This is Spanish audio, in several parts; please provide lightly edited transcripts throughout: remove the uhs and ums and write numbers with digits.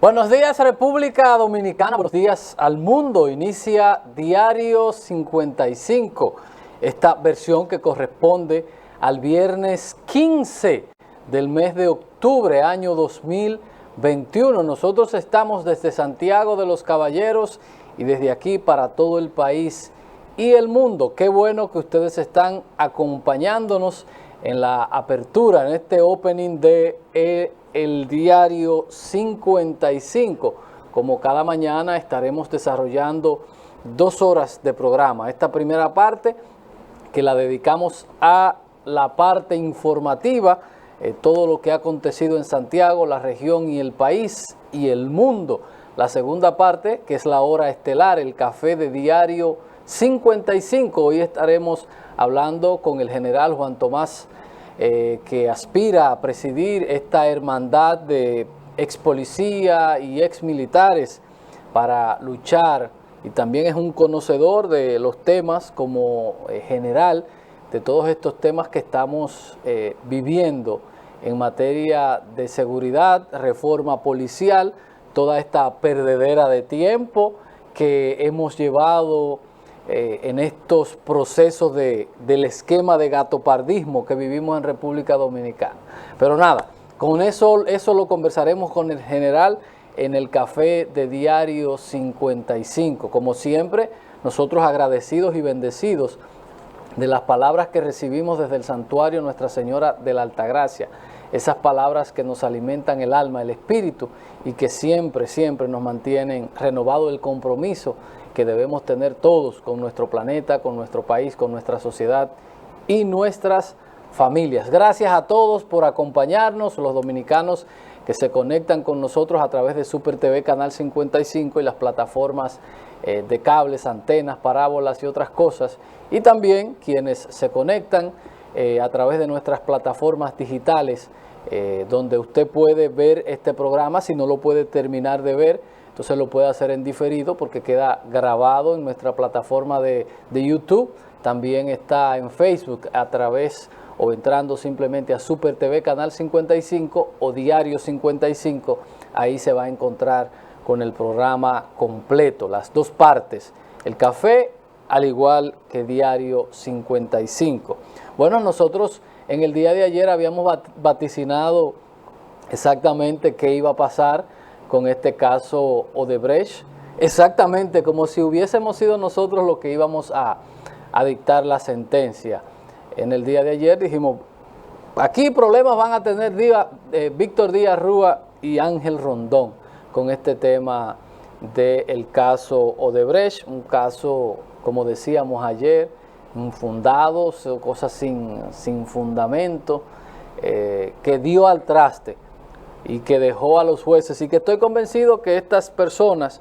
Buenos días, República Dominicana, buenos días al mundo. Inicia Diario 55, esta versión que corresponde al viernes 15 del mes de octubre, año 2021. Nosotros estamos desde Santiago de los Caballeros y desde aquí para todo el país y el mundo. Qué bueno que ustedes están acompañándonos en la apertura, en este opening de el Diario 55. Como cada mañana estaremos desarrollando 2 horas de programa. Esta primera parte que la dedicamos a la parte informativa, todo lo que ha acontecido en Santiago, la región y el país y el mundo. La segunda parte, que es la hora estelar, el café de Diario 55. Hoy estaremos hablando con el general Juan Tomás, que aspira a presidir esta hermandad de ex policía y ex militares para luchar, y también es un conocedor de los temas como general, de todos estos temas que estamos viviendo en materia de seguridad, reforma policial, toda esta perdedera de tiempo que hemos llevado en estos procesos del esquema de gatopardismo que vivimos en República Dominicana. Pero nada, con eso lo conversaremos con el general en el café de Diario 55. Como siempre, nosotros agradecidos y bendecidos de las palabras que recibimos desde el santuario Nuestra Señora de la Altagracia, esas palabras que nos alimentan el alma, el espíritu, y que siempre nos mantienen renovado el compromiso que debemos tener todos con nuestro planeta, con nuestro país, con nuestra sociedad y nuestras familias. Gracias a todos por acompañarnos, los dominicanos que se conectan con nosotros a través de Super TV Canal 55 y las plataformas de cables, antenas, parábolas y otras cosas, y también quienes se conectan a través de nuestras plataformas digitales, donde usted puede ver este programa. Si no lo puede terminar de ver, entonces lo puede hacer en diferido porque queda grabado en nuestra plataforma de YouTube. También está en Facebook a través o entrando simplemente a Super TV Canal 55 o Diario 55. Ahí se va a encontrar con el programa completo, las 2 partes, el café al igual que Diario 55. Bueno, nosotros en el día de ayer habíamos vaticinado exactamente qué iba a pasar con este caso Odebrecht, exactamente como si hubiésemos sido nosotros los que íbamos a dictar la sentencia. En el día de ayer dijimos, aquí problemas van a tener Víctor Díaz Rúa y Ángel Rondón con este tema del caso Odebrecht, un caso, como decíamos ayer, infundados, cosas sin fundamento, que dio al traste y que dejó a los jueces, y que estoy convencido que estas personas,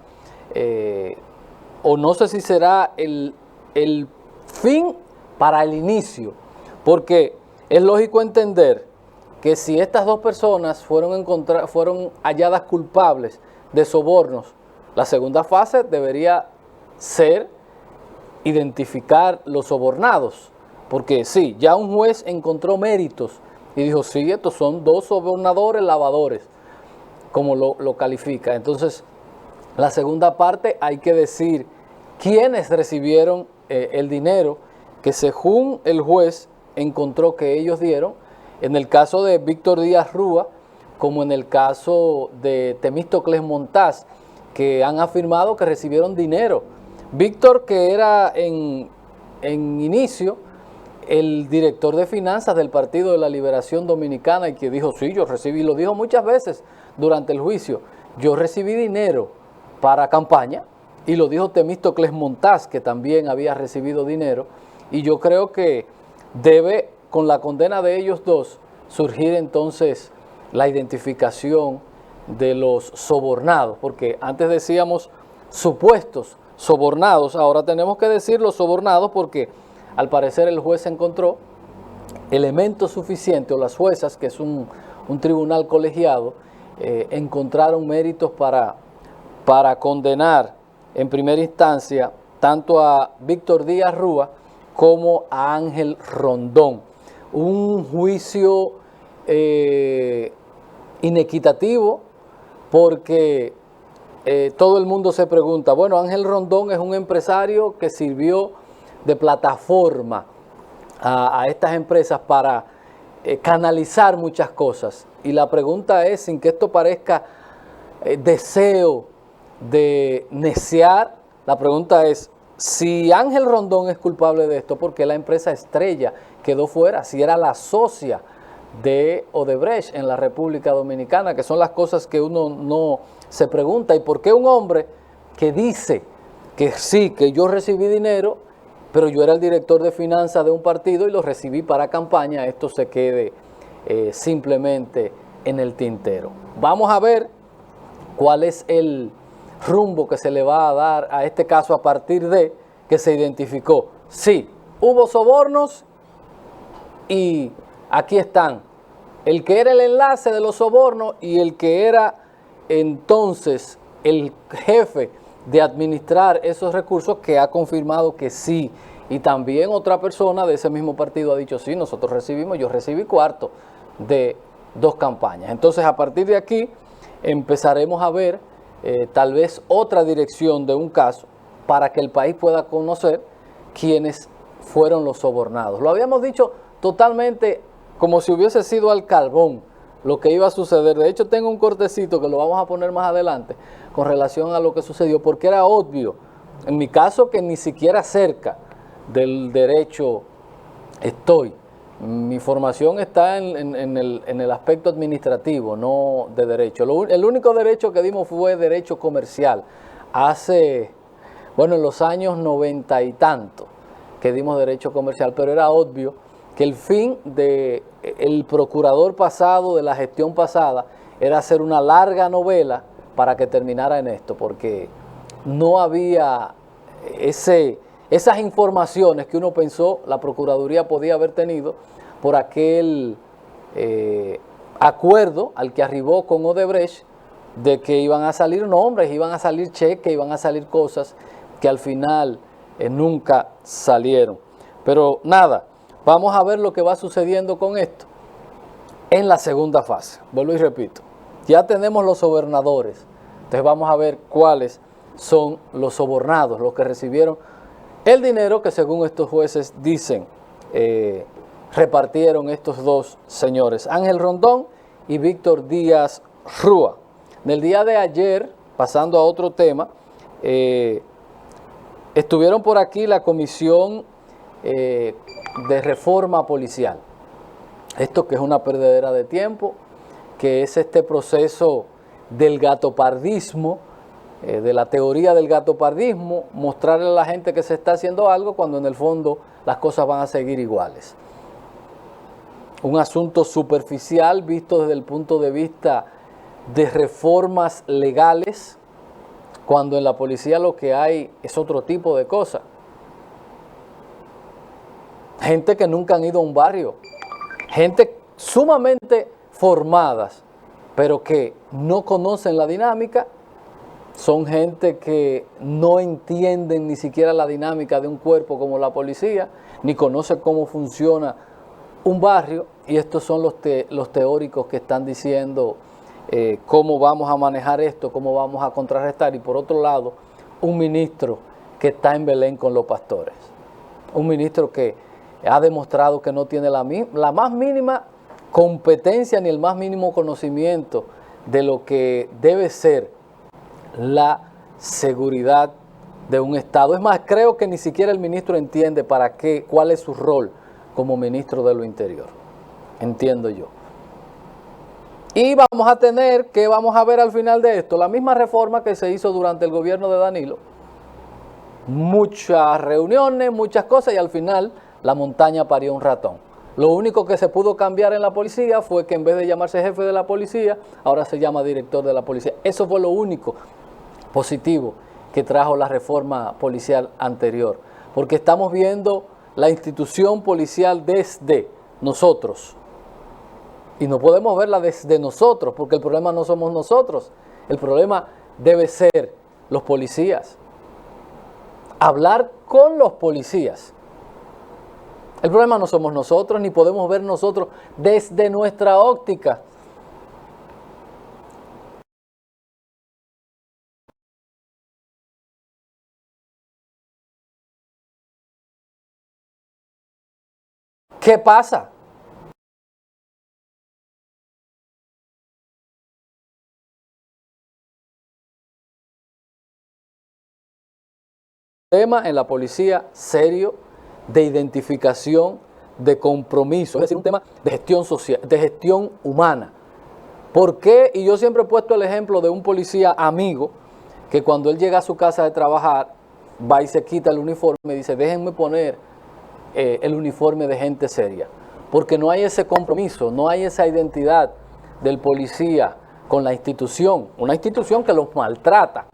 o no sé si será el fin para el inicio, porque es lógico entender que si estas 2 personas fueron halladas culpables de sobornos, la segunda fase debería ser identificar los sobornados, porque sí, ya un juez encontró méritos y dijo, sí, estos son 2 sobornadores lavadores, como lo califica. Entonces, la segunda parte hay que decir quiénes recibieron el dinero que según el juez encontró que ellos dieron, en el caso de Víctor Díaz Rúa, como en el caso de Temístocles Montaz, que han afirmado que recibieron dinero. Víctor, que era en inicio el director de finanzas del Partido de la Liberación Dominicana, y que dijo, sí, yo recibí, lo dijo muchas veces durante el juicio, yo recibí dinero para campaña, y lo dijo Temístocles Montaz, que también había recibido dinero, y yo creo que debe, con la condena de ellos 2, surgir entonces la identificación de los sobornados, porque antes decíamos supuestos sobornados, ahora tenemos que decir los sobornados, porque al parecer el juez encontró elementos suficientes, o las juezas, que es un tribunal colegiado, encontraron méritos para condenar en primera instancia tanto a Víctor Díaz Rúa como a Ángel Rondón. Un juicio inequitativo, porque todo el mundo se pregunta, bueno, Ángel Rondón es un empresario que sirvió de plataforma a estas empresas para canalizar muchas cosas. Y la pregunta es, sin que esto parezca deseo de neciar, la pregunta es, si Ángel Rondón es culpable de esto, ¿por qué la empresa estrella quedó fuera? Si era la socia de Odebrecht en la República Dominicana, que son las cosas que uno no se pregunta. ¿Y por qué un hombre que dice que sí, que yo recibí dinero, pero yo era el director de finanzas de un partido y lo recibí para campaña, esto se quede simplemente en el tintero? Vamos a ver cuál es el rumbo que se le va a dar a este caso a partir de que se identificó. Sí, hubo sobornos y aquí están el que era el enlace de los sobornos y el que era entonces el jefe de administrar esos recursos, que ha confirmado que sí. Y también otra persona de ese mismo partido ha dicho, sí, nosotros recibimos, yo recibí cuarto de 2 campañas. Entonces, a partir de aquí empezaremos a ver tal vez otra dirección de un caso para que el país pueda conocer quiénes fueron los sobornados. Lo habíamos dicho totalmente como si hubiese sido al carbón lo que iba a suceder. De hecho, tengo un cortecito que lo vamos a poner más adelante con relación a lo que sucedió, porque era obvio, en mi caso, que ni siquiera cerca del derecho estoy. Mi formación está en el aspecto administrativo, no de derecho. El único derecho que dimos fue derecho comercial, hace, bueno, en los años 90 y tanto que dimos derecho comercial, pero era obvio que el fin del procurador pasado, de la gestión pasada, era hacer una larga novela para que terminara en esto, porque no había esas informaciones que uno pensó la Procuraduría podía haber tenido por aquel acuerdo al que arribó con Odebrecht, de que iban a salir nombres, iban a salir cheques, iban a salir cosas que al final nunca salieron. Pero nada, vamos a ver lo que va sucediendo con esto en la segunda fase. Vuelvo y repito, ya tenemos los sobernadores, entonces vamos a ver cuáles son los sobornados, los que recibieron el dinero que según estos jueces dicen repartieron estos 2 señores, Ángel Rondón y Víctor Díaz Rúa. En el día de ayer, pasando a otro tema, estuvieron por aquí la Comisión de Reforma Policial. Esto que es una perdedera de tiempo, que es este proceso del gatopardismo, de la teoría del gatopardismo, mostrarle a la gente que se está haciendo algo cuando en el fondo las cosas van a seguir iguales. Un asunto superficial visto desde el punto de vista de reformas legales, cuando en la policía lo que hay es otro tipo de cosas. Gente que nunca han ido a un barrio, gente sumamente formadas, pero que no conocen la dinámica. Son gente que no entienden ni siquiera la dinámica de un cuerpo como la policía, ni conocen cómo funciona un barrio, y estos son los teóricos que están diciendo cómo vamos a manejar esto, cómo vamos a contrarrestar. Y por otro lado, un ministro que está en Belén con los pastores, un ministro que ha demostrado que no tiene la más mínima competencia ni el más mínimo conocimiento de lo que debe ser la seguridad de un Estado. Es más, creo que ni siquiera el ministro entiende cuál es su rol como ministro de lo Interior, entiendo yo. Y vamos a ver al final de esto, la misma reforma que se hizo durante el gobierno de Danilo. Muchas reuniones, muchas cosas, y al final la montaña parió un ratón. Lo único que se pudo cambiar en la policía fue que en vez de llamarse jefe de la policía, ahora se llama director de la policía. Eso fue lo único positivo que trajo la reforma policial anterior, porque estamos viendo la institución policial desde nosotros, y no podemos verla desde nosotros, porque el problema no somos nosotros, el problema debe ser los policías, hablar con los policías. El problema no somos nosotros, ni podemos ver nosotros desde nuestra óptica. ¿Qué pasa? Tema en la policía serio, de identificación, de compromiso, es decir, un tema de gestión social, de gestión humana. ¿Por qué? Y yo siempre he puesto el ejemplo de un policía amigo que cuando él llega a su casa de trabajar, va y se quita el uniforme y dice, déjenme poner el uniforme de gente seria. Porque no hay ese compromiso, no hay esa identidad del policía con la institución. Una institución que los maltrata.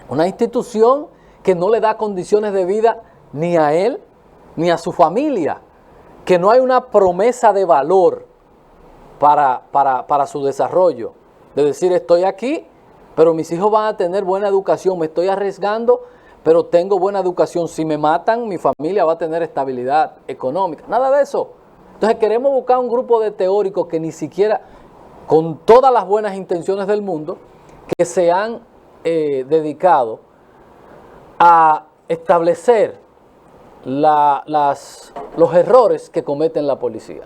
Una institución que no le da condiciones de vida ni a él ni a su familia. Que no hay una promesa de valor para su desarrollo. De decir, estoy aquí, pero mis hijos van a tener buena educación, me estoy arriesgando, pero tengo buena educación. Si me matan, mi familia va a tener estabilidad económica. Nada de eso. Entonces queremos buscar un grupo de teóricos que ni siquiera, con todas las buenas intenciones del mundo, que se han dedicado a establecer los errores que cometen la policía,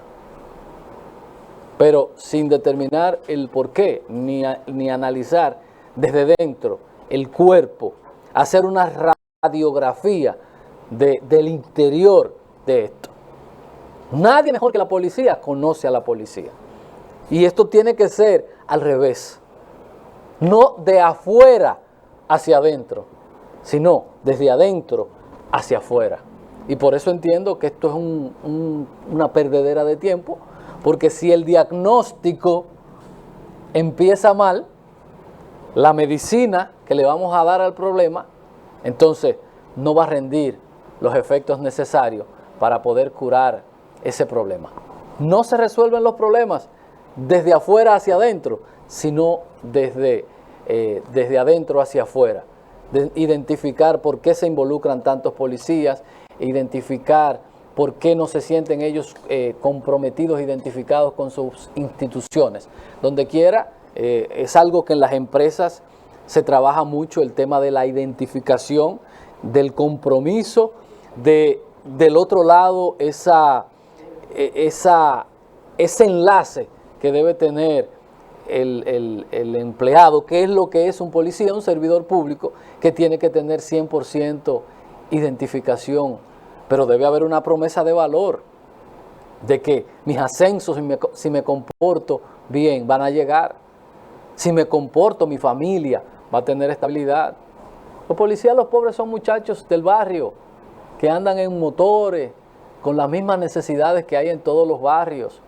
pero sin determinar el porqué, ni analizar desde dentro el cuerpo, hacer una radiografía del interior de esto. Nadie mejor que la policía conoce a la policía. Y esto tiene que ser al revés. No de afuera hacia adentro, sino desde adentro hacia afuera. Y por eso entiendo que esto es una perdedera de tiempo, porque si el diagnóstico empieza mal, la medicina que le vamos a dar al problema, entonces no va a rendir los efectos necesarios para poder curar ese problema. No se resuelven los problemas desde afuera hacia adentro, sino desde adentro hacia afuera. Identificar por qué se involucran tantos policías, identificar por qué no se sienten ellos comprometidos, identificados con sus instituciones. Donde quiera, es algo que en las empresas se trabaja mucho, el tema de la identificación, del compromiso, del otro lado, ese enlace que debe tener el empleado, que es lo que es un policía, un servidor público, que tiene que tener 100% identificación, pero debe haber una promesa de valor, de que mis ascensos, si me comporto bien, van a llegar. Si me comporto, mi familia va a tener estabilidad. Los policías, los pobres, son muchachos del barrio que andan en motores, con las mismas necesidades que hay en todos los barrios,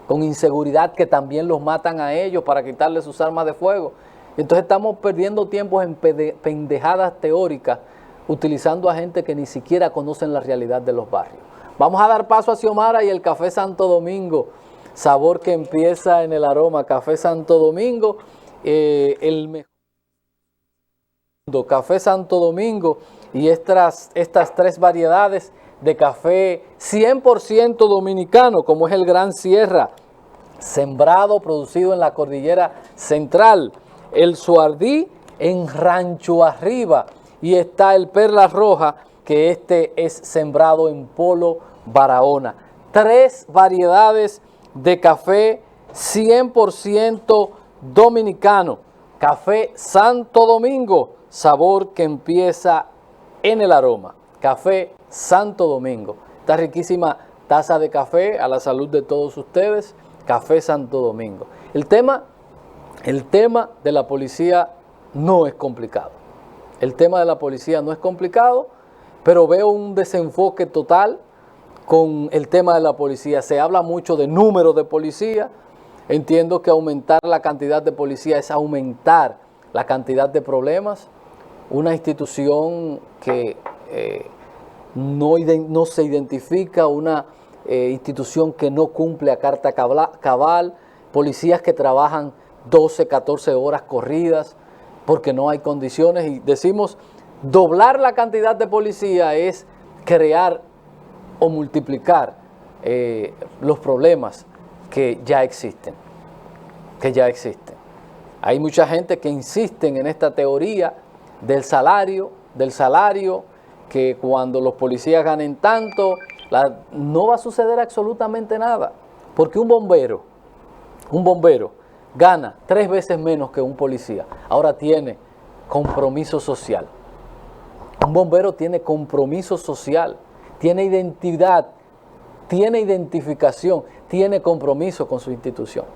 con inseguridad que también los matan a ellos para quitarles sus armas de fuego. Entonces estamos perdiendo tiempo en pendejadas teóricas, utilizando a gente que ni siquiera conocen la realidad de los barrios. Vamos a dar paso a Xiomara y el Café Santo Domingo, sabor que empieza en el aroma. Café Santo Domingo, el mejor Café Santo Domingo, y estas tres variedades de café 100% dominicano, como es el Gran Sierra, sembrado, producido en la Cordillera Central, el Suardí en Rancho Arriba, y está el Perla Roja, que este es sembrado en Polo, Barahona. Tres variedades de café 100% dominicano. Café Santo Domingo, sabor que empieza en el aroma. Café Santo Domingo. Esta riquísima taza de café a la salud de todos ustedes. Café Santo Domingo. El tema de la policía no es complicado. El tema de la policía no es complicado, pero veo un desenfoque total con el tema de la policía. Se habla mucho de números de policía. Entiendo que aumentar la cantidad de policía es aumentar la cantidad de problemas. Una institución que no se identifica, una institución que no cumple a carta cabal, policías que trabajan 12, 14 horas corridas porque no hay condiciones, y decimos doblar la cantidad de policía es crear o multiplicar los problemas que ya existen, Hay mucha gente que insiste en esta teoría del salario, que cuando los policías ganen tanto, No va a suceder absolutamente nada, porque un bombero gana 3 veces menos que un policía. Ahora tiene compromiso social. Un bombero tiene compromiso social, tiene identidad, tiene identificación, tiene compromiso con su institución.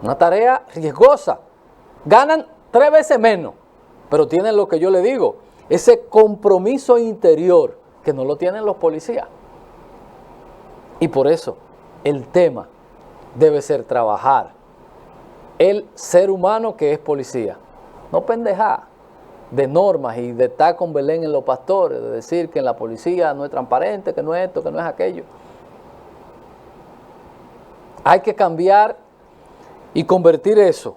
Una tarea riesgosa. Ganan 3 veces menos, pero tienen lo que yo le digo, ese compromiso interior que no lo tienen los policías. Y por eso el tema debe ser trabajar el ser humano que es policía. No pendejar de normas y de estar con Belén en los pastores, de decir que en la policía no es transparente, que no es esto, que no es aquello. Hay que cambiar y convertir eso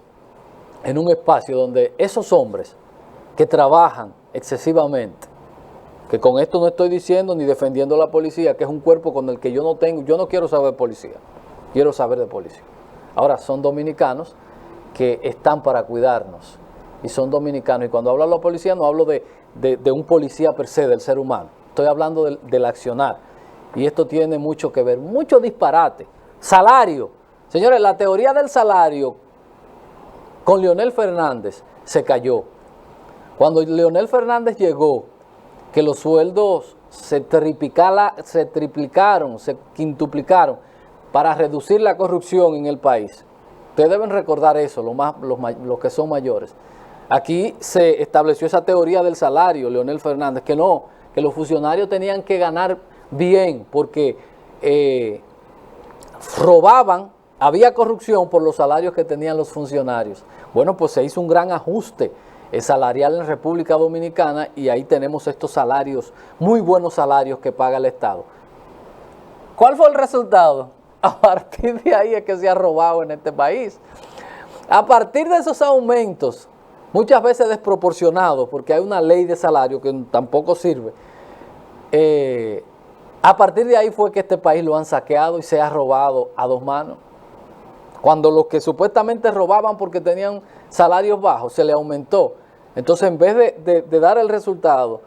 en un espacio donde esos hombres que trabajan excesivamente, que con esto no estoy diciendo ni defendiendo a la policía, que es un cuerpo con el que yo no quiero saber de policía, quiero saber de policía. Ahora, son dominicanos que están para cuidarnos, y son dominicanos, y cuando hablo de la policía no hablo de un policía per se, del ser humano, estoy hablando del accionar, y esto tiene mucho que ver, mucho disparate. Salario, señores, la teoría del salario con Leonel Fernández se cayó. Cuando Leonel Fernández llegó, que los sueldos se triplicaron, se quintuplicaron para reducir la corrupción en el país. Ustedes deben recordar eso, los que son mayores. Aquí se estableció esa teoría del salario, Leonel Fernández, que no, que los funcionarios tenían que ganar bien porque robaban, había corrupción por los salarios que tenían los funcionarios. Bueno, pues se hizo un gran ajuste salarial en República Dominicana y ahí tenemos estos salarios, muy buenos salarios que paga el Estado. ¿Cuál fue el resultado? A partir de ahí es que se ha robado en este país. A partir de esos aumentos, muchas veces desproporcionados, porque hay una ley de salario que tampoco sirve, a partir de ahí fue que este país lo han saqueado y se ha robado a 2 manos. Cuando los que supuestamente robaban porque tenían salarios bajos, se le aumentó. Entonces, en vez de dar el resultado,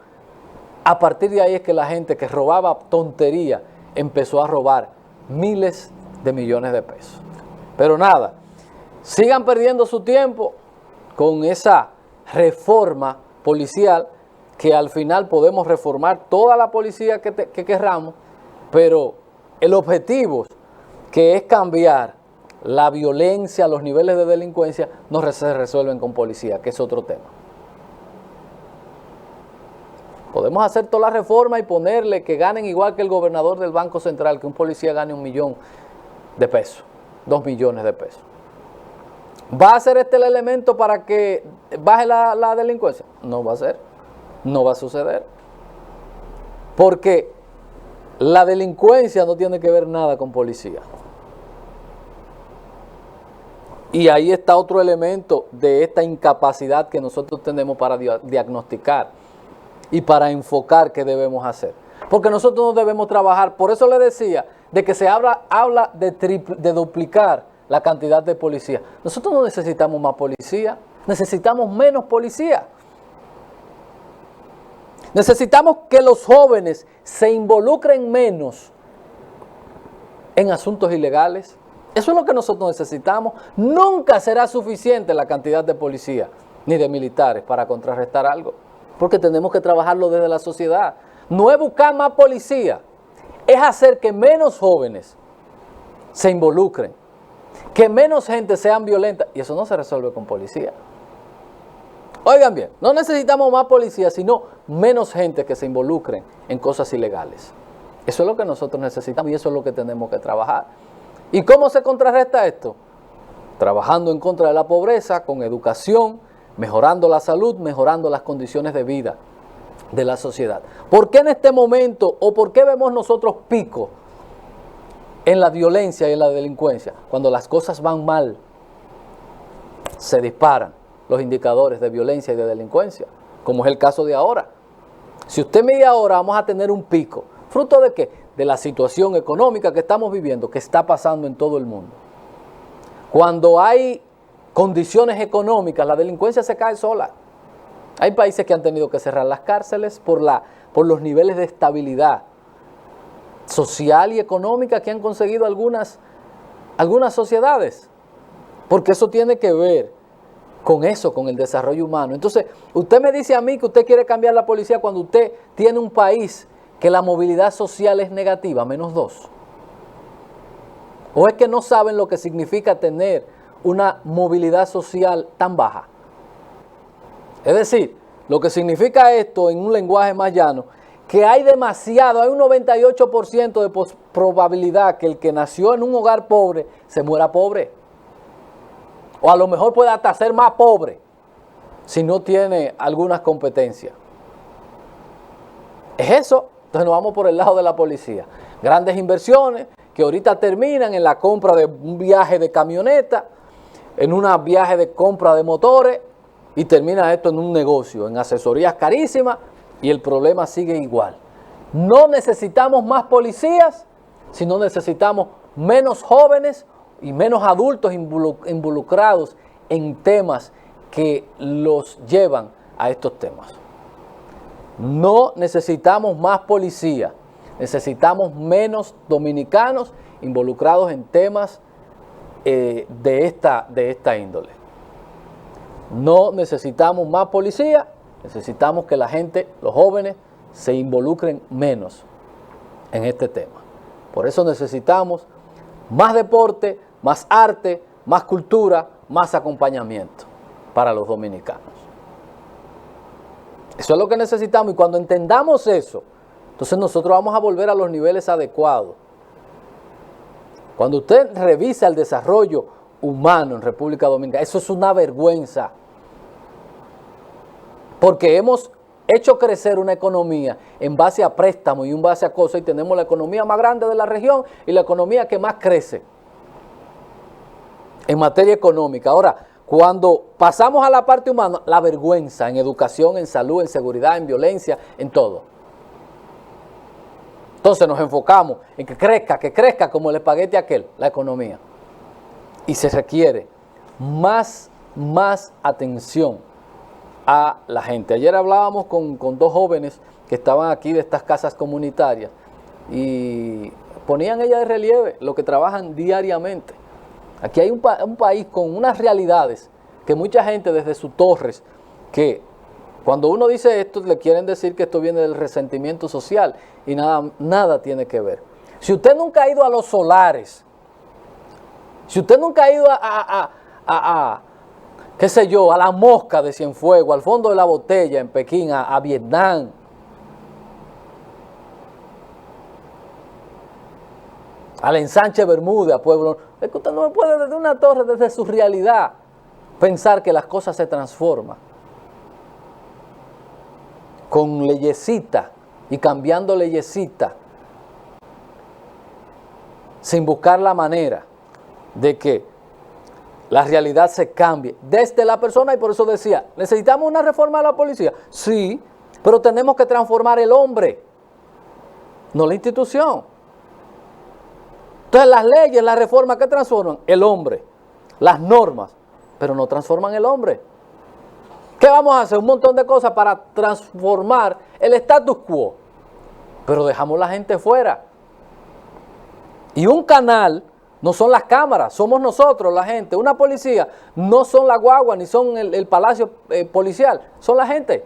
a partir de ahí es que la gente que robaba tontería empezó a robar miles de millones de pesos. Pero nada, sigan perdiendo su tiempo con esa reforma policial, que al final podemos reformar toda la policía que querramos, pero el objetivo, que es cambiar la violencia, los niveles de delincuencia, no se resuelven con policía, que es otro tema. Podemos hacer toda la reforma y ponerle que ganen igual que el gobernador del Banco Central, que un policía gane 1 millón de pesos, 2 millones de pesos. ¿Va a ser este el elemento para que baje la delincuencia? No va a ser, no va a suceder. Porque la delincuencia no tiene que ver nada con policía. Y ahí está otro elemento de esta incapacidad que nosotros tenemos para diagnosticar y para enfocar qué debemos hacer. Porque nosotros no debemos trabajar, por eso le decía, de que se habla de duplicar la cantidad de policía. Nosotros no necesitamos más policía, necesitamos menos policía. Necesitamos que los jóvenes se involucren menos en asuntos ilegales. Eso es lo que nosotros necesitamos. Nunca será suficiente la cantidad de policía ni de militares para contrarrestar algo, porque tenemos que trabajarlo desde la sociedad. No es buscar más policía, es hacer que menos jóvenes se involucren, que menos gente sean violentas, y eso no se resuelve con policía. Oigan bien, no necesitamos más policía, sino menos gente que se involucren en cosas ilegales. Eso es lo que nosotros necesitamos y eso es lo que tenemos que trabajar. ¿Y cómo se contrarresta esto? Trabajando en contra de la pobreza, con educación, mejorando la salud, mejorando las condiciones de vida de la sociedad. ¿Por qué en este momento o por qué vemos nosotros pico en la violencia y en la delincuencia? Cuando las cosas van mal, se disparan los indicadores de violencia y de delincuencia, como es el caso de ahora. Si usted mide ahora, vamos a tener un pico. ¿Fruto de qué? De la situación económica que estamos viviendo, que está pasando en todo el mundo. Cuando hay condiciones económicas, la delincuencia se cae sola. Hay países que han tenido que cerrar las cárceles por los niveles de estabilidad social y económica que han conseguido algunas sociedades, porque eso tiene que ver con eso, con el desarrollo humano. Entonces, usted me dice a mí que usted quiere cambiar la policía cuando usted tiene un país que la movilidad social es negativa, -2. ¿O es que no saben lo que significa tener una movilidad social tan baja? Es decir, lo que significa esto en un lenguaje más llano, que hay un 98% de probabilidad que el que nació en un hogar pobre se muera pobre. O a lo mejor puede hasta ser más pobre si no tiene algunas competencias. Es eso. Entonces nos vamos por el lado de la policía. Grandes inversiones que ahorita terminan en la compra de un viaje de camioneta, en un viaje de compra de motores, y termina esto en un negocio, en asesorías carísimas, y el problema sigue igual. No necesitamos más policías, sino necesitamos menos jóvenes y menos adultos involucrados en temas que los llevan a estos temas. No necesitamos más policía, necesitamos menos dominicanos involucrados en temas de esta índole. No necesitamos más policía, necesitamos que la gente, los jóvenes, se involucren menos en este tema. Por eso necesitamos más deporte, más arte, más cultura, más acompañamiento para los dominicanos. Eso es lo que necesitamos, y cuando entendamos eso, entonces nosotros vamos a volver a los niveles adecuados. Cuando usted revisa el desarrollo humano en República Dominicana, eso es una vergüenza, porque hemos hecho crecer una economía en base a préstamos y en base a cosas, y tenemos la economía más grande de la región y la economía que más crece en materia económica. Ahora, cuando pasamos a la parte humana, la vergüenza en educación, en salud, en seguridad, en violencia, en todo. Entonces nos enfocamos en que crezca como el espagueti aquel, la economía. Y se requiere más atención a la gente. Ayer hablábamos con dos jóvenes que estaban aquí de estas casas comunitarias y ponían ellas de relieve lo que trabajan diariamente. Aquí hay un país con unas realidades que mucha gente desde sus torres, que cuando uno dice esto le quieren decir que esto viene del resentimiento social, y nada tiene que ver. Si usted nunca ha ido a los solares, si usted nunca ha ido qué sé yo, a la Mosca de Cienfuegos, al fondo de la botella en Pekín, a Vietnam, al ensanche Bermuda, Pueblo, es que usted no puede desde una torre, desde su realidad, pensar que las cosas se transforman con leyecita y cambiando leyecita, sin buscar la manera de que la realidad se cambie desde la persona. Y por eso decía, ¿necesitamos una reforma de la policía? Sí, pero tenemos que transformar el hombre, no la institución. Entonces las leyes, las reformas, ¿qué transforman? El hombre, las normas, pero no transforman el hombre. ¿Qué vamos a hacer? Un montón de cosas para transformar el status quo, pero dejamos la gente fuera. Y un canal no son las cámaras, somos nosotros, la gente. Una policía no son la guagua ni son el palacio policial, son la gente.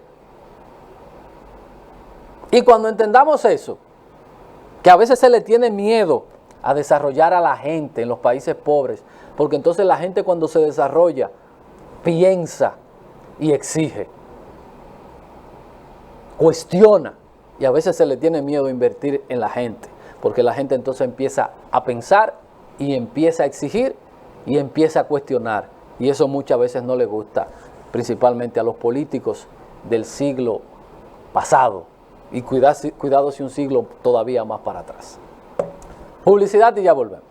Y cuando entendamos eso, que a veces se le tiene miedo a desarrollar a la gente en los países pobres, porque entonces la gente cuando se desarrolla piensa y exige, cuestiona, y a veces se le tiene miedo a invertir en la gente, porque la gente entonces empieza a pensar y empieza a exigir y empieza a cuestionar, y eso muchas veces no le gusta, principalmente a los políticos del siglo pasado, y cuidado si un siglo todavía más para atrás. Publicidad y ya volvemos.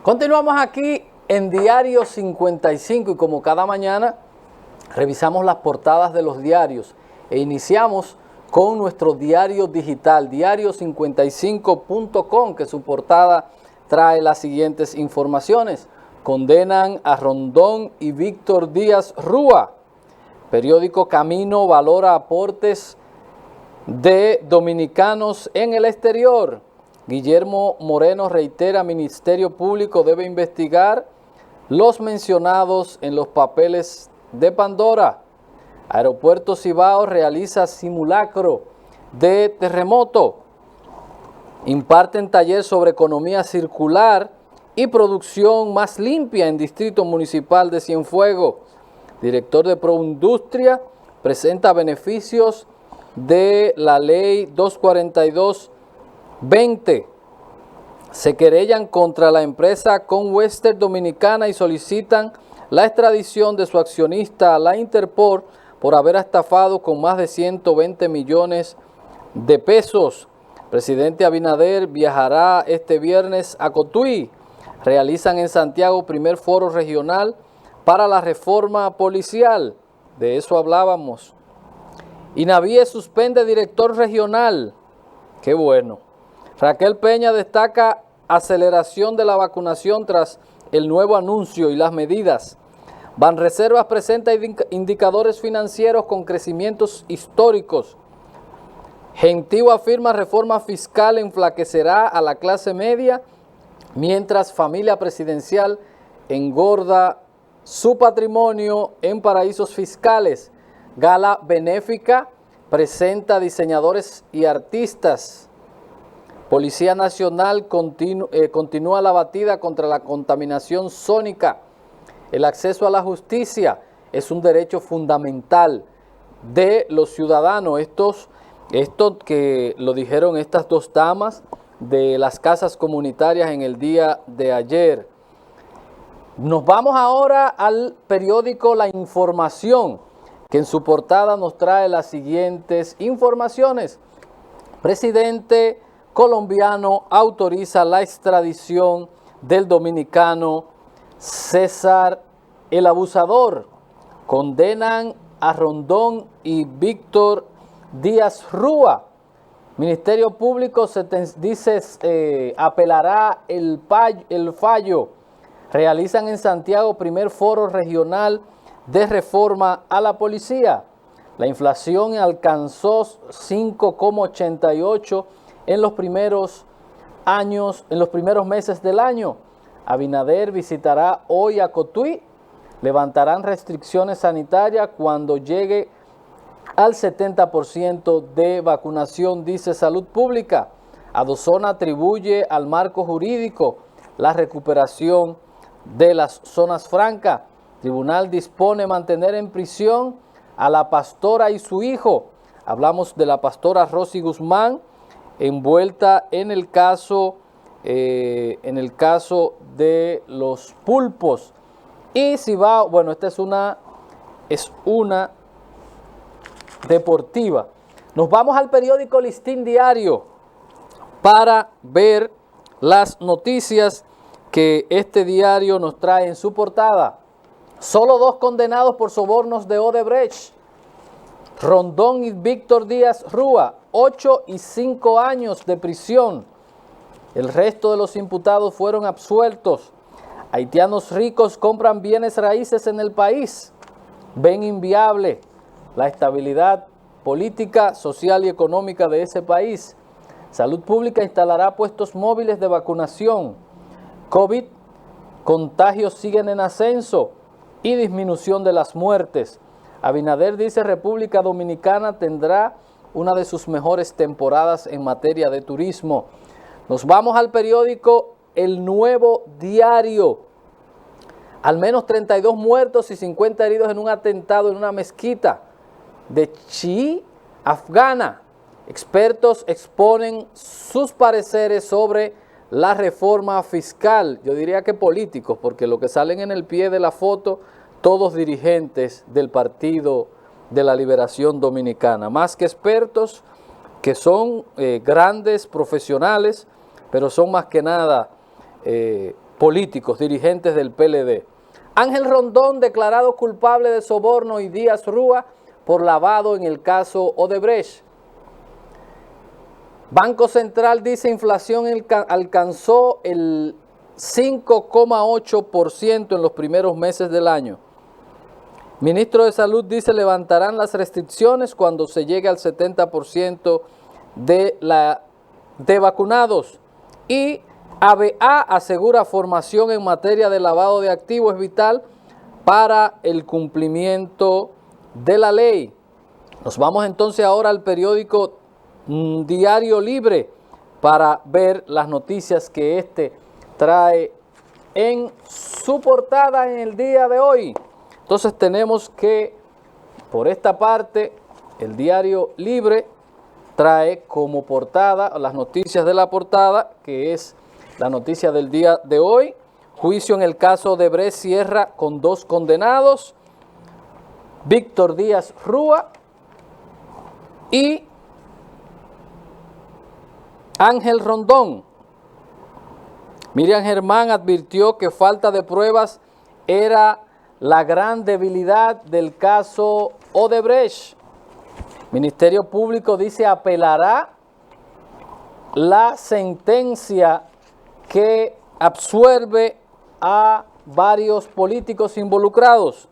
Continuamos aquí en Diario 55 y como cada mañana revisamos las portadas de los diarios e iniciamos con nuestro diario digital, diario55.com, que su portada trae las siguientes informaciones. Condenan a Rondón y Víctor Díaz Rúa. Periódico Camino valora aportes de dominicanos en el exterior. Guillermo Moreno reitera, Ministerio Público debe investigar los mencionados en los papeles de Pandora. Aeropuerto Cibao realiza simulacro de terremoto. Imparten taller sobre economía circular y producción más limpia en Distrito Municipal de Cienfuegos. Director de Proindustria presenta beneficios de la Ley 242-20. Se querellan contra la empresa Conwester Dominicana y solicitan la extradición de su accionista a la Interpol por haber estafado con más de 120 millones de pesos. Presidente Abinader viajará este viernes a Cotuí. Realizan en Santiago primer foro regional para la reforma policial. De eso hablábamos. Inavíe suspende director regional. Qué bueno. Raquel Peña destaca aceleración de la vacunación tras el nuevo anuncio y las medidas. Banreservas presenta indicadores financieros con crecimientos históricos. Gentío afirma reforma fiscal enflaquecerá a la clase media, mientras familia presidencial engorda su patrimonio en paraísos fiscales. Gala benéfica presenta diseñadores y artistas. Policía Nacional continúa la batida contra la contaminación sónica. El acceso a la justicia es un derecho fundamental de los ciudadanos. Esto que lo dijeron estas dos damas de las casas comunitarias en el día de ayer. Nos vamos ahora al periódico La Información, que en su portada nos trae las siguientes informaciones. Presidente colombiano autoriza la extradición del dominicano César el Abusador. Condenan a Rondón y Víctor Díaz Rúa. Ministerio Público apelará el fallo. Realizan en Santiago primer foro regional de reforma a la policía. La inflación alcanzó 5,88 en los primeros meses del año. Abinader visitará hoy a Cotuí. Levantarán restricciones sanitarias cuando llegue al 70% de vacunación, dice Salud Pública. Adozona atribuye al marco jurídico la recuperación de las zonas francas. Tribunal dispone mantener en prisión a la pastora y su hijo. Hablamos de la pastora Rosy Guzmán, envuelta en el caso de los pulpos. Y Cibao, bueno, esta es una deportiva. Nos vamos al periódico Listín Diario para ver las noticias que este diario nos trae en su portada. Solo 2 condenados por sobornos de Odebrecht. Rondón y Víctor Díaz Rúa, 8 y 5 años de prisión. El resto de los imputados fueron absueltos. Haitianos ricos compran bienes raíces en el país. Ven inviable la estabilidad política, social y económica de ese país. Salud Pública instalará puestos móviles de vacunación. COVID, contagios siguen en ascenso y disminución de las muertes. Abinader dice República Dominicana tendrá una de sus mejores temporadas en materia de turismo. Nos vamos al periódico El Nuevo Diario. Al menos 32 muertos y 50 heridos en un atentado en una mezquita de chií afgana. Expertos exponen sus pareceres sobre la reforma fiscal. Yo diría que políticos, porque lo que salen en el pie de la foto, todos dirigentes del Partido de la Liberación Dominicana. Más que expertos, que son grandes profesionales, pero son más que nada políticos, dirigentes del PLD. Ángel Rondón declarado culpable de soborno y Díaz Rúa por lavado en el caso Odebrecht. Banco Central dice inflación alcanzó el 5,8% en los primeros meses del año. Ministro de Salud dice levantarán las restricciones cuando se llegue al 70% de vacunados. Y ABA asegura formación en materia de lavado de activos es vital para el cumplimiento de la ley. Nos vamos entonces ahora al periódico Diario Libre para ver las noticias que este trae en su portada en el día de hoy. Entonces tenemos que, por esta parte, el Diario Libre trae como portada las noticias de la portada, que es la noticia del día de hoy. Juicio en el caso Odebrecht cierra con 2 condenados, Víctor Díaz Rúa y Ángel Rondón. Miriam Germán advirtió que falta de pruebas era la gran debilidad del caso Odebrecht. Ministerio Público dice apelará la sentencia que absuelve a varios políticos involucrados.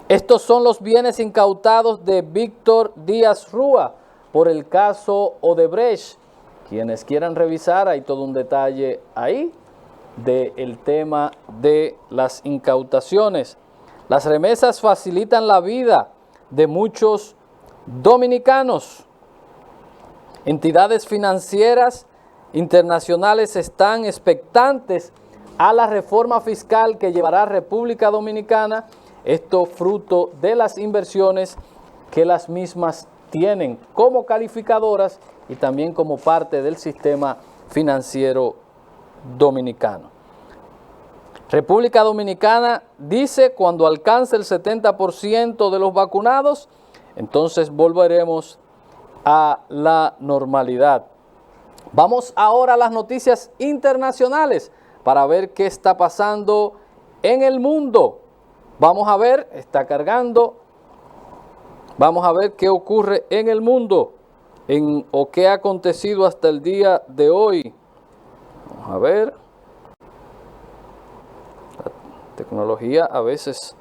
Estos son los bienes incautados de Víctor Díaz Rúa por el caso Odebrecht. Quienes quieran revisar, hay todo un detalle ahí del tema de las incautaciones. Las remesas facilitan la vida de muchos dominicanos. Entidades financieras internacionales están expectantes a la reforma fiscal que llevará República Dominicana, esto fruto de las inversiones que las mismas tienen como calificadoras y también como parte del sistema financiero dominicano. República Dominicana dice cuando alcance el 70% de los vacunados, entonces volveremos a la normalidad. Vamos ahora a las noticias internacionales para ver qué está pasando en el mundo. Vamos a ver, está cargando. Vamos a ver qué ocurre en el mundo o qué ha acontecido hasta el día de hoy. Vamos a ver. La tecnología a veces...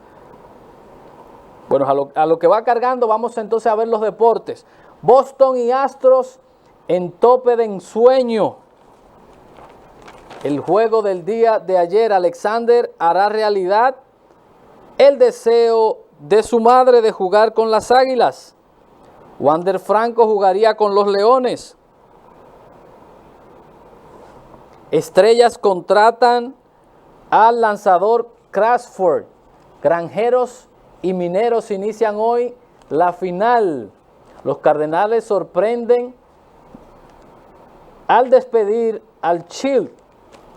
Bueno, a lo que va cargando, vamos entonces a ver los deportes. Boston y Astros en tope de ensueño. El juego del día de ayer, Alexander hará realidad el deseo de su madre de jugar con las Águilas. Wander Franco jugaría con los Leones. Estrellas contratan al lanzador Crawford. Granjeros y Mineros inician hoy la final. Los Cardenales sorprenden al despedir al Shield.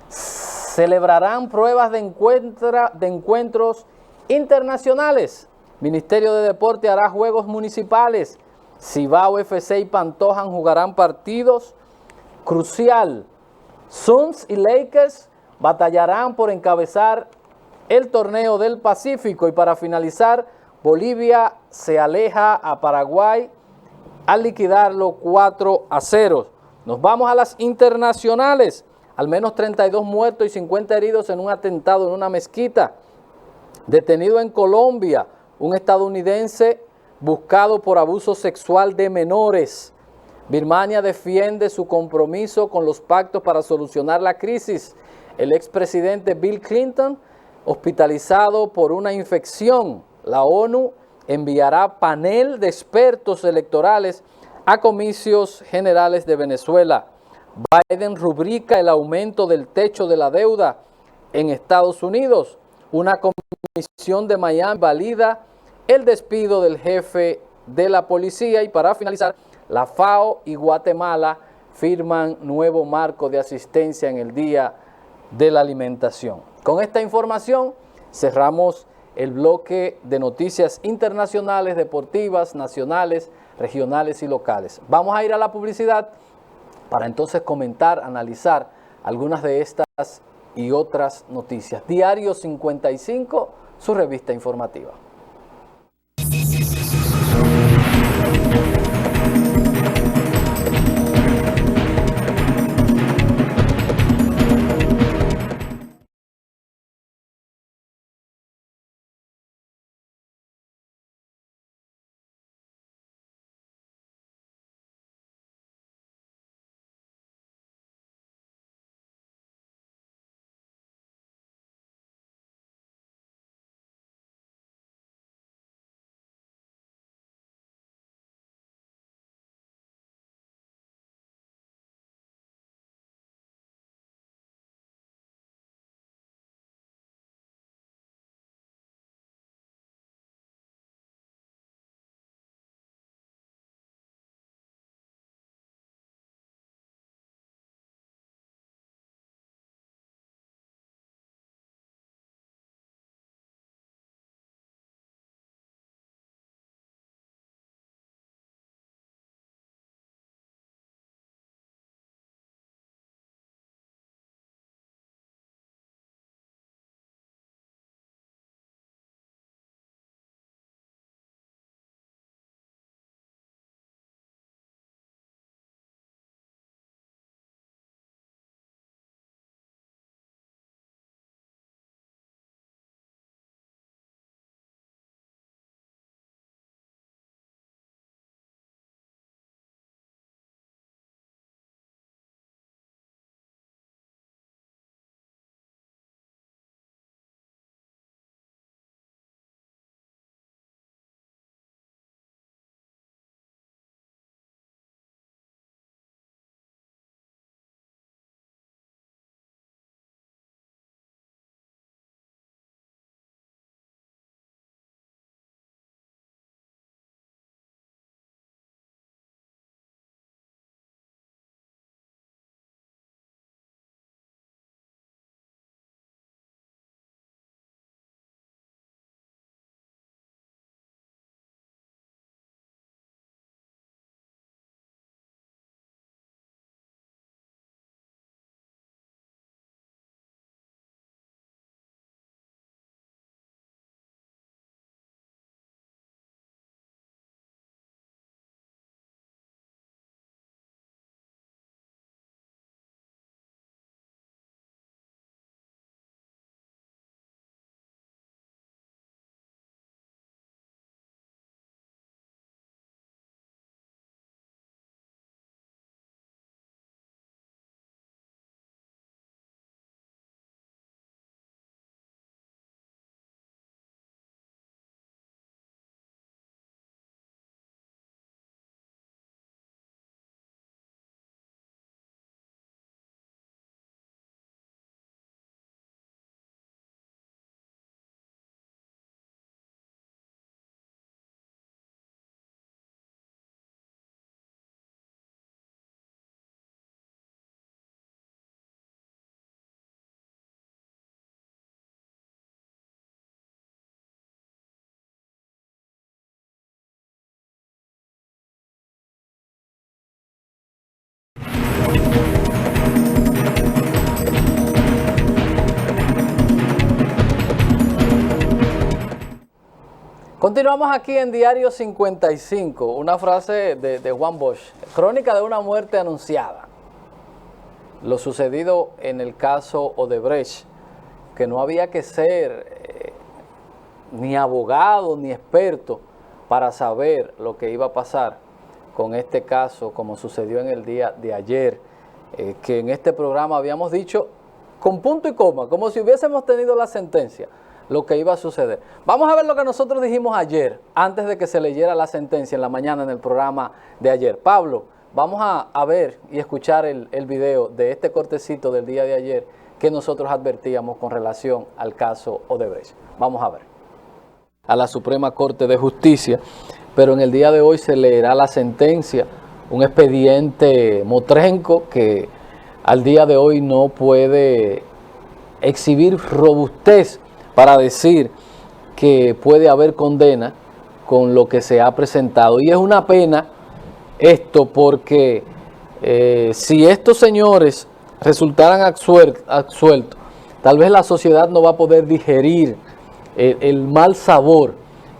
Celebrarán pruebas de encuentros internacionales. Ministerio de Deporte hará juegos municipales. Cibao FC y Pantojan jugarán partidos crucial. Suns y Lakers batallarán por encabezar el torneo del Pacífico. Y para finalizar, Bolivia se aleja a Paraguay al liquidarlo 4-0. Nos vamos a las internacionales. Al menos 32 muertos y 50 heridos en un atentado en una mezquita. Detenido en Colombia, un estadounidense buscado por abuso sexual de menores. Birmania defiende su compromiso con los pactos para solucionar la crisis. El expresidente Bill Clinton hospitalizado por una infección. La ONU enviará panel de expertos electorales a comicios generales de Venezuela. Biden rubrica el aumento del techo de la deuda en Estados Unidos. Una comisión de Miami valida el despido del jefe de la policía. Y para finalizar, la FAO y Guatemala firman nuevo marco de asistencia en el Día de la Alimentación. Con esta información cerramos el bloque de noticias internacionales, deportivas, nacionales, regionales y locales. Vamos a ir a la publicidad para entonces comentar, analizar algunas de estas y otras noticias. Diario 55, su revista informativa. Continuamos aquí en Diario 55, una frase de Juan Bosch, crónica de una muerte anunciada. Lo sucedido en el caso Odebrecht, que no había que ser ni abogado ni experto para saber lo que iba a pasar con este caso, como sucedió en el día de ayer, que en este programa habíamos dicho con punto y coma, como si hubiésemos tenido la sentencia, lo que iba a suceder. Vamos a ver lo que nosotros dijimos ayer, antes de que se leyera la sentencia en la mañana en el programa de ayer. Pablo, vamos a ver y escuchar el video de este cortecito del día de ayer que nosotros advertíamos con relación al caso Odebrecht. Vamos a ver. A la Suprema Corte de Justicia, pero en el día de hoy se leerá la sentencia, un expediente motrenco que al día de hoy no puede exhibir robustez para decir que puede haber condena con lo que se ha presentado. Y es una pena esto porque si estos señores resultaran absueltos, Tal vez la sociedad no va a poder digerir el mal sabor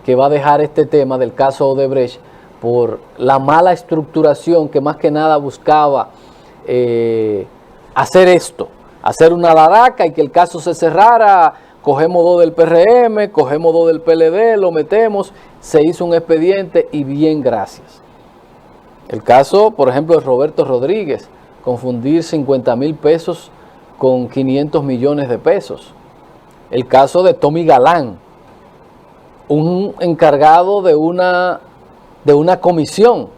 que va a dejar este tema del caso Odebrecht por la mala estructuración que más que nada buscaba hacer esto, hacer una laraca y que el caso se cerrara. Cogemos 2 del PRM, cogemos 2 del PLD, lo metemos, se hizo un expediente y bien, gracias. El caso, por ejemplo, de Roberto Rodríguez, confundir 50,000 pesos con 500 millones de pesos. El caso de Tommy Galán, un encargado de una comisión.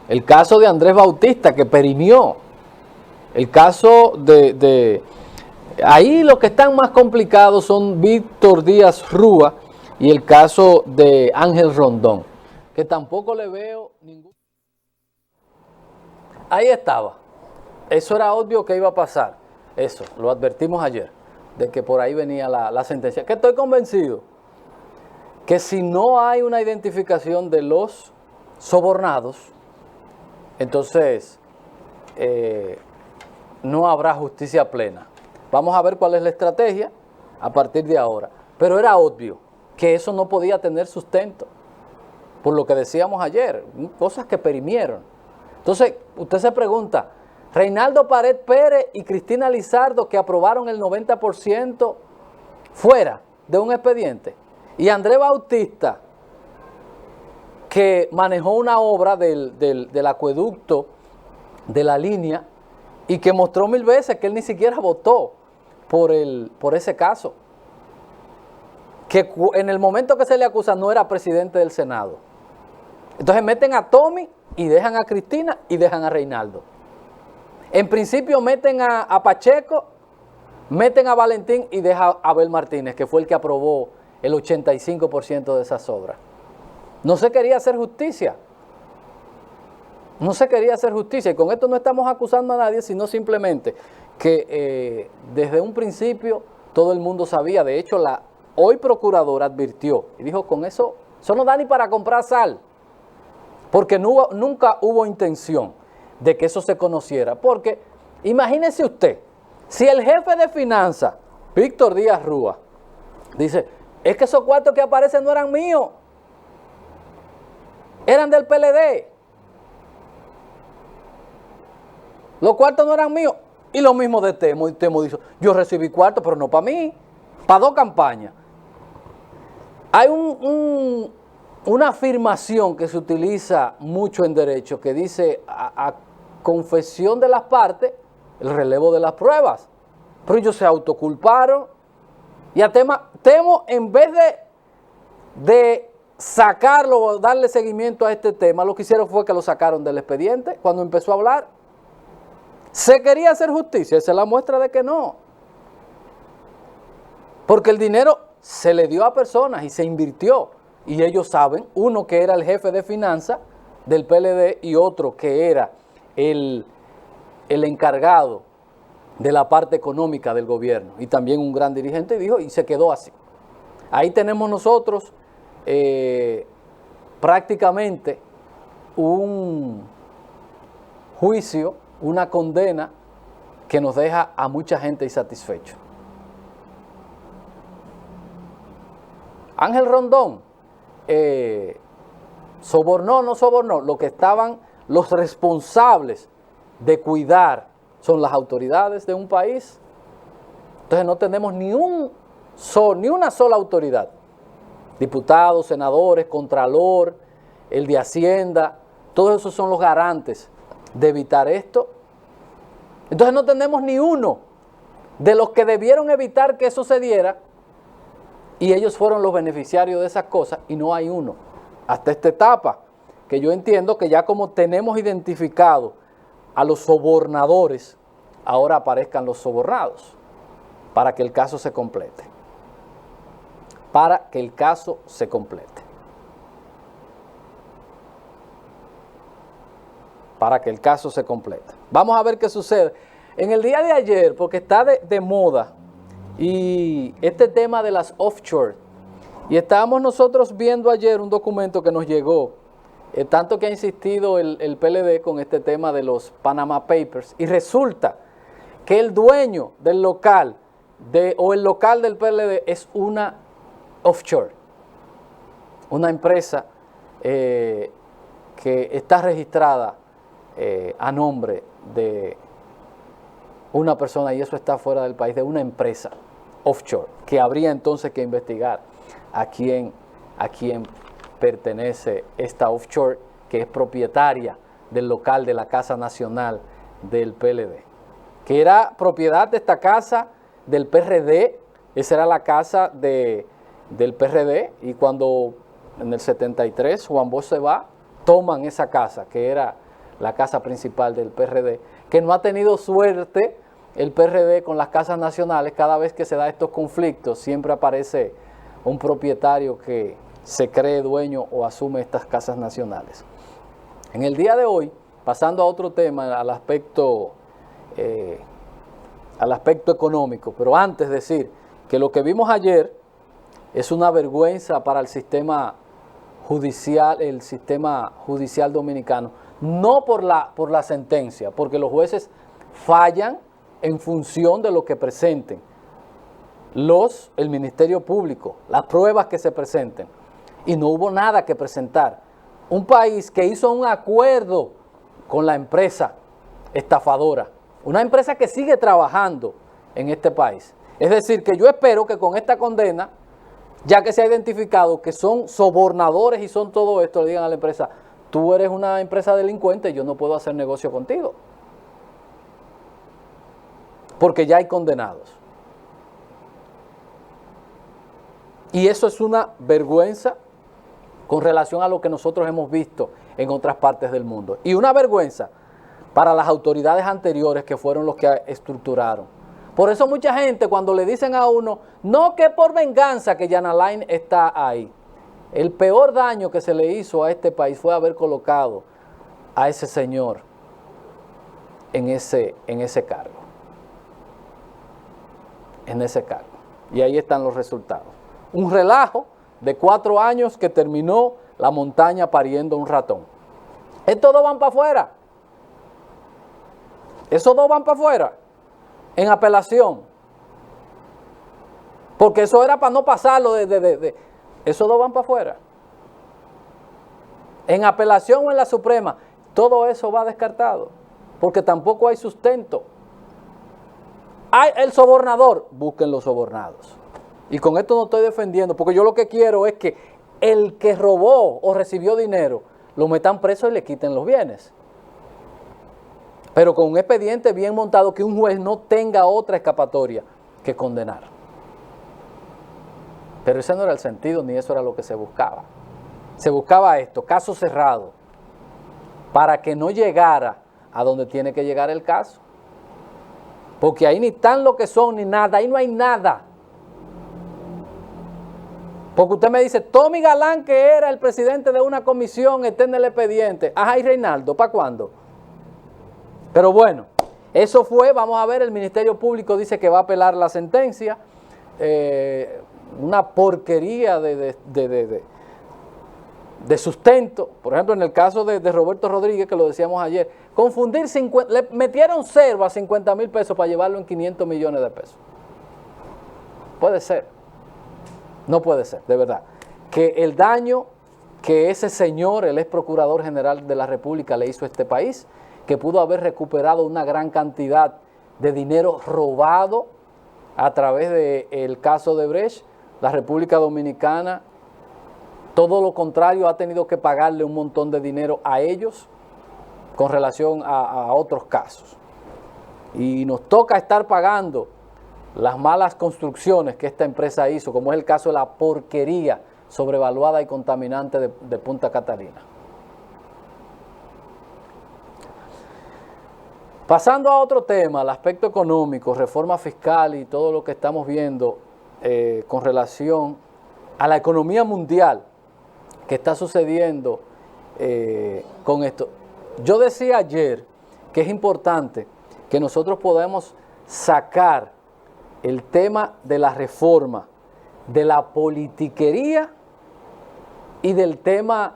El caso de Andrés Bautista, que perimió. El caso ahí los que están más complicados son Víctor Díaz Rúa y el caso de Ángel Rondón, que tampoco le veo ningún... Ahí estaba. Eso era obvio que iba a pasar. Eso, lo advertimos ayer, de que por ahí venía la sentencia. Que estoy convencido que si no hay una identificación de los sobornados, entonces no habrá justicia plena. Vamos a ver cuál es la estrategia a partir de ahora. Pero era obvio que eso no podía tener sustento, por lo que decíamos ayer, cosas que perimieron. Entonces, usted se pregunta, Reinaldo Pared Pérez y Cristina Lizardo, que aprobaron el 90% fuera de un expediente, y Andrés Bautista, que manejó una obra del acueducto de la línea y que mostró 1000 veces que él ni siquiera votó por ese caso, que en el momento que se le acusa no era presidente del Senado. Entonces meten a Tommy y dejan a Cristina y dejan a Reinaldo. En principio meten a Pacheco, meten a Valentín y dejan a Abel Martínez, que fue el que aprobó el 85% de esas obras. No se quería hacer justicia. No se quería hacer justicia. Y con esto no estamos acusando a nadie, sino simplemente que desde un principio todo el mundo sabía. De hecho, la hoy procuradora advirtió y dijo, con eso no da ni para comprar sal. Porque nunca hubo intención de que eso se conociera. Porque imagínese usted, si el jefe de finanzas, Víctor Díaz Rúa, dice, es que esos cuartos que aparecen no eran míos, eran del PLD. Los cuartos no eran míos. Y lo mismo de Temo. Y Temo dice, yo recibí cuartos, pero no para mí, para 2 campañas. Hay una afirmación que se utiliza mucho en derecho que dice a confesión de las partes, el relevo de las pruebas. Pero ellos se autoculparon y a Temo, en vez de sacarlo o darle seguimiento a este tema, lo que hicieron fue que lo sacaron del expediente cuando empezó a hablar. ¿Se quería hacer justicia? Esa es la muestra de que no. Porque el dinero se le dio a personas y se invirtió. Y ellos saben, uno que era el jefe de finanzas del PLD y otro que era el encargado de la parte económica del gobierno. Y también un gran dirigente dijo, y se quedó así. Ahí tenemos nosotros prácticamente un juicio, una condena que nos deja a mucha gente insatisfecho. Ángel Rondón, sobornó o no sobornó, lo que estaban los responsables de cuidar son las autoridades de un país. Entonces no tenemos ni una sola autoridad, diputados, senadores, contralor, el de Hacienda, todos esos son los garantes de evitar esto. Entonces no tenemos ni uno de los que debieron evitar que eso se diera y ellos fueron los beneficiarios de esas cosas y no hay uno hasta esta etapa, que yo entiendo que ya como tenemos identificado a los sobornadores, ahora aparezcan los sobornados para que el caso se complete. Para que el caso se complete. Para que el caso se complete. Vamos a ver qué sucede. En el día de ayer, porque está de moda, y este tema de las offshore, y estábamos nosotros viendo ayer un documento que nos llegó, tanto que ha insistido el PLD con este tema de los Panama Papers, y resulta que el dueño del local o el local del PLD es una offshore, una empresa que está registrada a nombre de una persona, y eso está fuera del país, de una empresa offshore, que habría entonces que investigar a quién pertenece esta offshore, que es propietaria del local de la Casa Nacional del PLD, que era propiedad de esta casa del PRD. Esa era la casa del PRD, y cuando en el 73 Juan Bosch se va, toman esa casa, que era la casa principal del PRD, que no ha tenido suerte el PRD con las casas nacionales. Cada vez que se da estos conflictos, siempre aparece un propietario que se cree dueño o asume estas casas nacionales. En el día de hoy, pasando a otro tema, al aspecto económico, pero antes decir que lo que vimos ayer es una vergüenza para el sistema judicial dominicano, no por la sentencia, porque los jueces fallan en función de lo que presenten el Ministerio Público, las pruebas que se presenten, y no hubo nada que presentar. Un país que hizo un acuerdo con la empresa estafadora, una empresa que sigue trabajando en este país. Es decir, que yo espero que con esta condena, ya que se ha identificado que son sobornadores y son todo esto, le digan a la empresa: tú eres una empresa delincuente, yo no puedo hacer negocio contigo, porque ya hay condenados. Y eso es una vergüenza con relación a lo que nosotros hemos visto en otras partes del mundo. Y una vergüenza para las autoridades anteriores, que fueron los que estructuraron. Por eso mucha gente, cuando le dicen a uno, no, que por venganza que Jan Alain está ahí. El peor daño que se le hizo a este país fue haber colocado a ese señor en ese cargo. En ese cargo. Y ahí están los resultados. Un relajo de 4 años que terminó la montaña pariendo un ratón. Estos dos van para afuera. Esos dos van para afuera en apelación. Porque eso era para no pasarlo esos dos van para afuera. En apelación o en la Suprema, todo eso va descartado. Porque tampoco hay sustento. Hay el sobornador, busquen los sobornados. Y con esto no estoy defendiendo, porque yo lo que quiero es que el que robó o recibió dinero, lo metan preso y le quiten los bienes. Pero con un expediente bien montado, que un juez no tenga otra escapatoria que condenar. Pero ese no era el sentido, ni eso era lo que se buscaba. Se buscaba esto, caso cerrado, para que no llegara a donde tiene que llegar el caso. Porque ahí ni están lo que son, ni nada, ahí no hay nada. Porque usted me dice, Tommy Galán, que era el presidente de una comisión, está en el expediente. Ajá, ¿y Reinaldo? ¿Para cuándo? Pero bueno, eso fue, vamos a ver, el Ministerio Público dice que va a apelar la sentencia. Una porquería de sustento. Por ejemplo, en el caso de Roberto Rodríguez, que lo decíamos ayer, le metieron cero a 50,000 pesos para llevarlo en 500 millones de pesos. Puede ser. No puede ser, de verdad, que el daño que ese señor, el ex procurador general de la República, le hizo a este país, que pudo haber recuperado una gran cantidad de dinero robado a través del caso de Brecht, la República Dominicana, todo lo contrario, ha tenido que pagarle un montón de dinero a ellos con relación a otros casos. Y nos toca estar pagando las malas construcciones que esta empresa hizo, como es el caso de la porquería sobrevaluada y contaminante de Punta Catalina. Pasando a otro tema, el aspecto económico, reforma fiscal y todo lo que estamos viendo con relación a la economía mundial que está sucediendo con esto. Yo decía ayer que es importante que nosotros podamos sacar el tema de la reforma, de la politiquería y del tema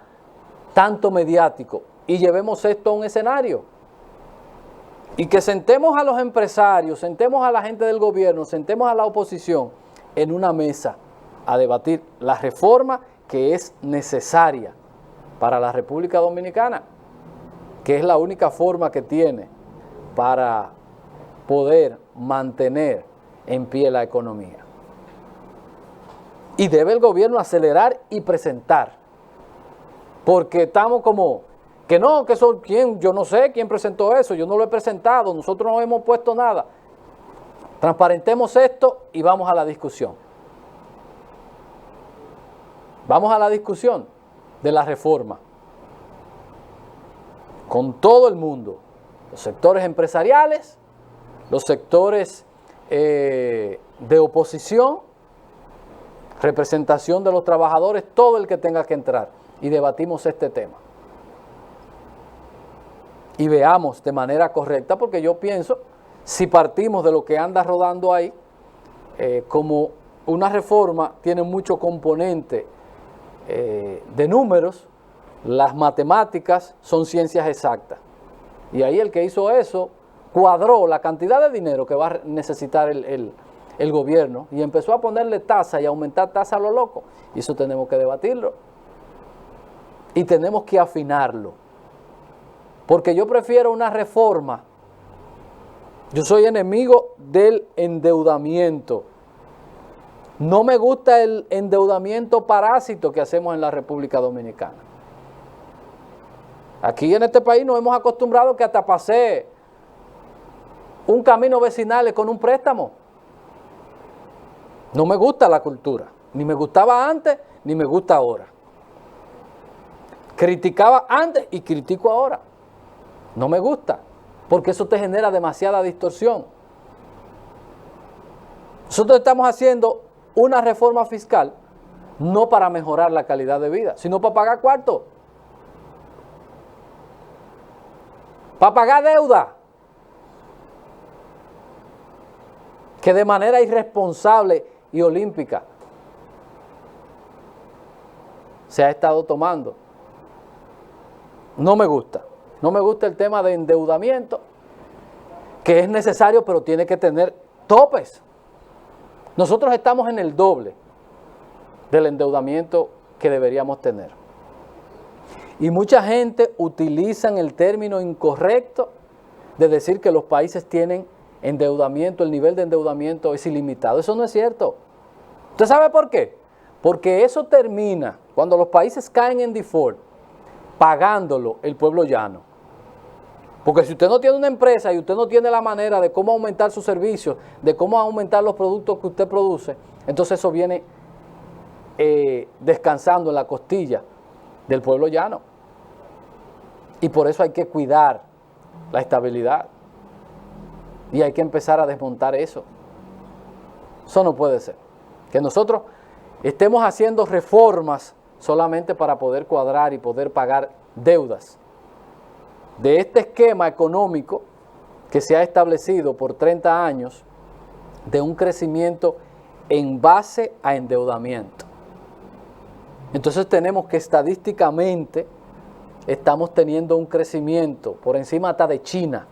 tanto mediático, y llevemos esto a un escenario. Y que sentemos a los empresarios, sentemos a la gente del gobierno, sentemos a la oposición en una mesa a debatir la reforma que es necesaria para la República Dominicana, que es la única forma que tiene para poder mantener en pie la economía. Y debe el gobierno acelerar y presentar, porque estamos como, que no, que eso, ¿quién? Yo no sé quién presentó eso, yo no lo he presentado, nosotros no hemos puesto nada. Transparentemos esto y vamos a la discusión. Vamos a la discusión de la reforma con todo el mundo, los sectores empresariales, los sectores de oposición, representación de los trabajadores, todo el que tenga que entrar, y debatimos este tema. Y veamos de manera correcta, porque yo pienso, si partimos de lo que anda rodando ahí, como una reforma tiene mucho componente de números, las matemáticas son ciencias exactas. Y ahí el que hizo eso cuadró la cantidad de dinero que va a necesitar el gobierno y empezó a ponerle tasa y aumentar tasa a lo loco. Y eso tenemos que debatirlo. Y tenemos que afinarlo. Porque yo prefiero una reforma. Yo soy enemigo del endeudamiento. No me gusta el endeudamiento parásito que hacemos en la República Dominicana. Aquí en este país nos hemos acostumbrado que hasta pasé un camino vecinal con un préstamo. No me gusta la cultura. Ni me gustaba antes, ni me gusta ahora. Criticaba antes y critico ahora. No me gusta, porque eso te genera demasiada distorsión. Nosotros estamos haciendo una reforma fiscal no para mejorar la calidad de vida, sino para pagar cuarto. Para pagar deuda. Que de manera irresponsable y olímpica se ha estado tomando. No me gusta. No me gusta el tema de endeudamiento, que es necesario, pero tiene que tener topes. Nosotros estamos en el doble del endeudamiento que deberíamos tener. Y mucha gente utiliza el término incorrecto de decir que los países tienen endeudamiento, el nivel de endeudamiento es ilimitado. Eso no es cierto. ¿Usted sabe por qué? Porque eso termina, cuando los países caen en default, pagándolo el pueblo llano. Porque si usted no tiene una empresa y usted no tiene la manera de cómo aumentar sus servicios, de cómo aumentar los productos que usted produce, entonces eso viene descansando en la costilla del pueblo llano. Y por eso hay que cuidar la estabilidad. Y hay que empezar a desmontar eso. Eso no puede ser. Que nosotros estemos haciendo reformas solamente para poder cuadrar y poder pagar deudas de este esquema económico que se ha establecido por 30 años de un crecimiento en base a endeudamiento. Entonces tenemos que estadísticamente estamos teniendo un crecimiento por encima hasta de China.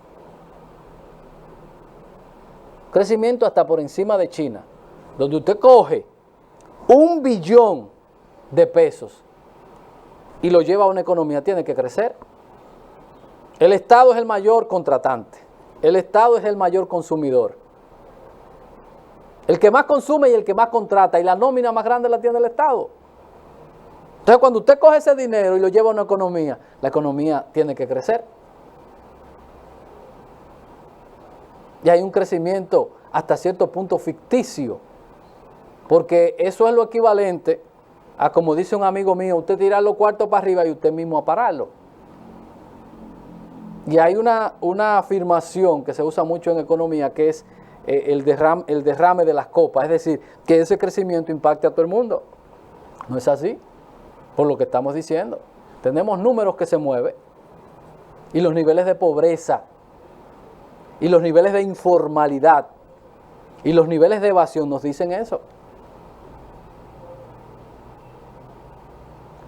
Crecimiento hasta por encima de China, donde usted coge 1 billón de pesos y lo lleva a una economía, tiene que crecer. El Estado es el mayor contratante, el Estado es el mayor consumidor. El que más consume y el que más contrata, y la nómina más grande la tiene el Estado. Entonces cuando usted coge ese dinero y lo lleva a una economía, la economía tiene que crecer. Y hay un crecimiento hasta cierto punto ficticio, porque eso es lo equivalente a, como dice un amigo mío, usted tirar los cuartos para arriba y usted mismo a pararlo. Y hay una afirmación que se usa mucho en economía, que es el derrame de las copas, es decir, que ese crecimiento impacte a todo el mundo. No es así, por lo que estamos diciendo. Tenemos números que se mueven y los niveles de pobreza y los niveles de informalidad y los niveles de evasión nos dicen eso.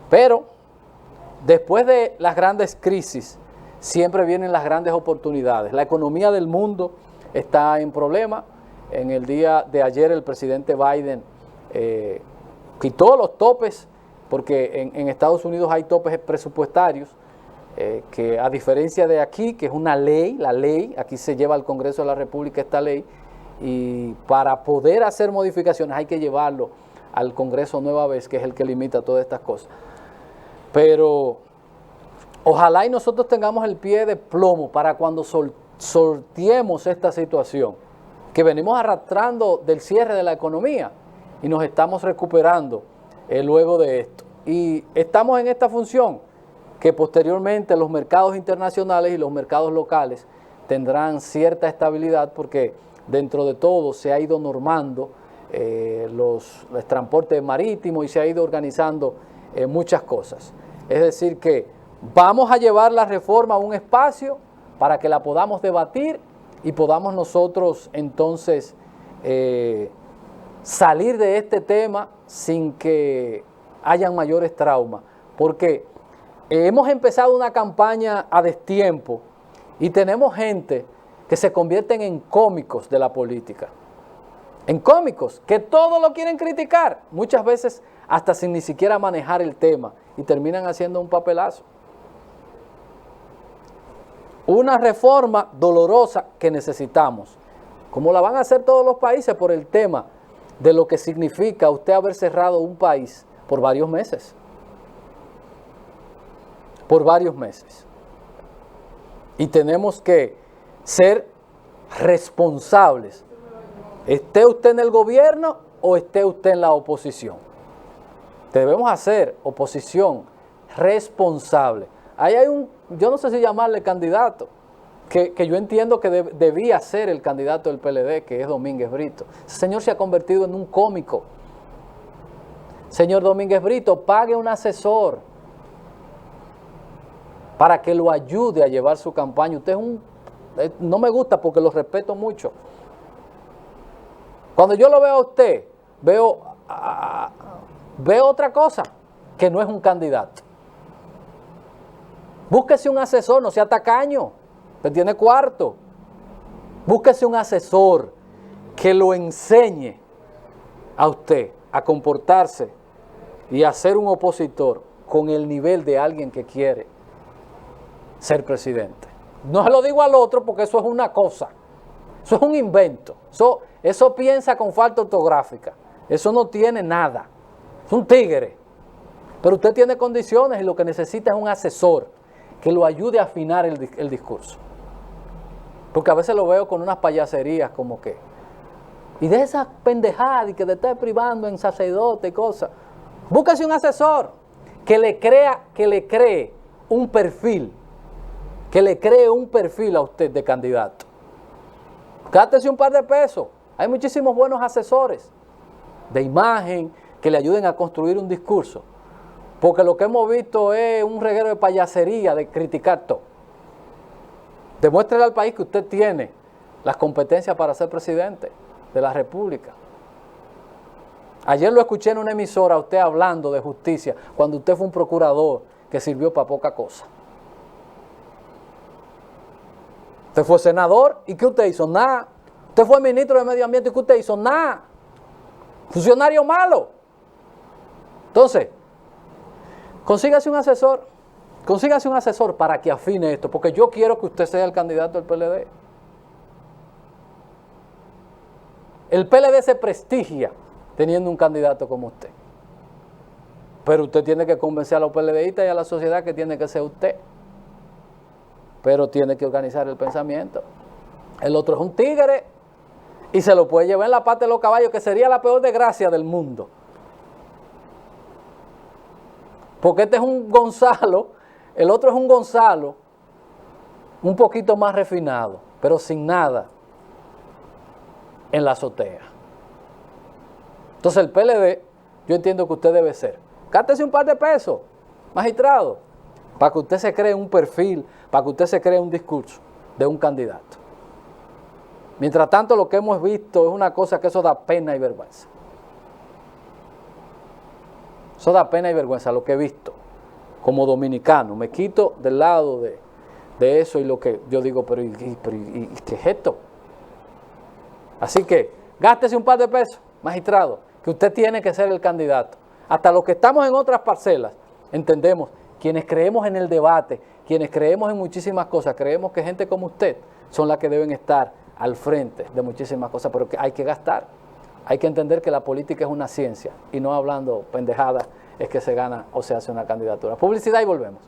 Pero después de las grandes crisis siempre vienen las grandes oportunidades. La economía del mundo está en problema. En el día de ayer el presidente Biden quitó los topes, porque en Estados Unidos hay topes presupuestarios, que a diferencia de aquí, que es una ley, la ley, aquí se lleva al Congreso de la República esta ley, y para poder hacer modificaciones hay que llevarlo al Congreso nueva vez, que es el que limita todas estas cosas. Pero ojalá y nosotros tengamos el pie de plomo para cuando sorteemos esta situación, que venimos arrastrando del cierre de la economía y nos estamos recuperando luego de esto. Y estamos en esta función que posteriormente los mercados internacionales y los mercados locales tendrán cierta estabilidad, porque dentro de todo se ha ido normando los transportes marítimos y se ha ido organizando muchas cosas. Es decir que vamos a llevar la reforma a un espacio para que la podamos debatir y podamos nosotros entonces salir de este tema sin que hayan mayores traumas, porque hemos empezado una campaña a destiempo y tenemos gente que se convierten en cómicos de la política, en cómicos que todo lo quieren criticar, muchas veces hasta sin ni siquiera manejar el tema, y terminan haciendo un papelazo. Una reforma dolorosa que necesitamos, como la van a hacer todos los países, por el tema de lo que significa usted haber cerrado un país por varios meses. Por varios meses. Y tenemos que ser responsables, esté usted en el gobierno o esté usted en la oposición. Debemos hacer oposición responsable. Ahí hay yo no sé si llamarle candidato, que yo entiendo que debía ser el candidato del PLD, que es Domínguez Brito. Ese señor se ha convertido en un cómico. Señor Domínguez Brito, pague un asesor para que lo ayude a llevar su campaña. Usted es no me gusta porque lo respeto mucho. Cuando yo lo veo a usted, veo otra cosa, que no es un candidato. Búsquese un asesor, no sea tacaño, que tiene cuarto. Búsquese un asesor que lo enseñe a usted a comportarse y a ser un opositor con el nivel de alguien que quiere ser presidente. No se lo digo al otro porque eso es una cosa, eso es un invento, eso piensa con falta ortográfica, eso no tiene nada, es un tigre. Pero usted tiene condiciones y lo que necesita es un asesor que lo ayude a afinar el discurso. Porque a veces lo veo con unas payaserías como que, y de esas pendejadas y que te esté privando en sacerdote y cosas. Búsquese un asesor que le cree un perfil, a usted de candidato. Gátese un par de pesos. Hay muchísimos buenos asesores de imagen que le ayuden a construir un discurso. Porque lo que hemos visto es un reguero de payasería, de criticar todo. Demuéstrele al país que usted tiene las competencias para ser presidente de la República. Ayer lo escuché en una emisora a usted hablando de justicia, cuando usted fue un procurador que sirvió para poca cosa. Usted fue senador, ¿y qué usted hizo? Nada. Usted fue ministro de Medio Ambiente, ¿y qué usted hizo? Nada. Funcionario malo. Entonces, consígase un asesor para que afine esto, porque yo quiero que usted sea el candidato del PLD. El PLD se prestigia teniendo un candidato como usted. Pero usted tiene que convencer a los PLDistas y a la sociedad que tiene que ser usted. Pero tiene que organizar el pensamiento. El otro es un tigre y se lo puede llevar en la pata de los caballos, que sería la peor desgracia del mundo. Porque este es un Gonzalo, el otro es un Gonzalo un poquito más refinado, pero sin nada en la azotea. Entonces el PLD, yo entiendo que usted debe ser. Gátese un par de pesos, magistrado, para que usted se cree un perfil, para que usted se cree un discurso de un candidato. Mientras tanto, lo que hemos visto es una cosa que eso da pena y vergüenza. Eso da pena y vergüenza lo que he visto como dominicano. Me quito del lado de eso y lo que yo digo, pero ¿y qué es esto? Así que gástese un par de pesos, magistrado, que usted tiene que ser el candidato. Hasta los que estamos en otras parcelas, entendemos, quienes creemos en el debate, quienes creemos en muchísimas cosas, creemos que gente como usted son las que deben estar al frente de muchísimas cosas, pero que hay que gastar. Hay que entender que la política es una ciencia y no hablando pendejadas es que se gana o se hace una candidatura. Publicidad y volvemos.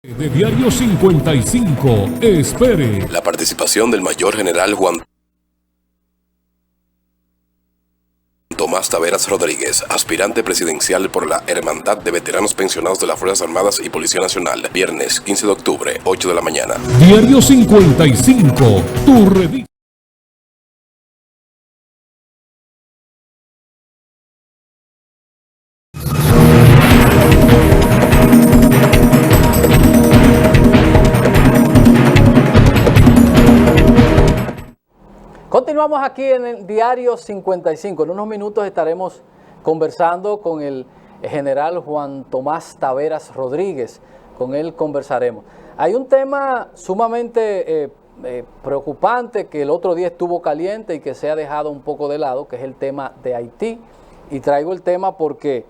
De Diario 55, espere la participación del Mayor General Juan Tomás Taveras Rodríguez, aspirante presidencial por la Hermandad de Veteranos Pensionados de las Fuerzas Armadas y Policía Nacional, viernes 15 de octubre, 8 de la mañana. Diario 55, tu revista. Continuamos aquí en el Diario 55. En unos minutos estaremos conversando con el general Juan Tomás Taveras Rodríguez. Con él conversaremos. Hay un tema sumamente preocupante que el otro día estuvo caliente y que se ha dejado un poco de lado, que es el tema de Haití. Y traigo el tema porque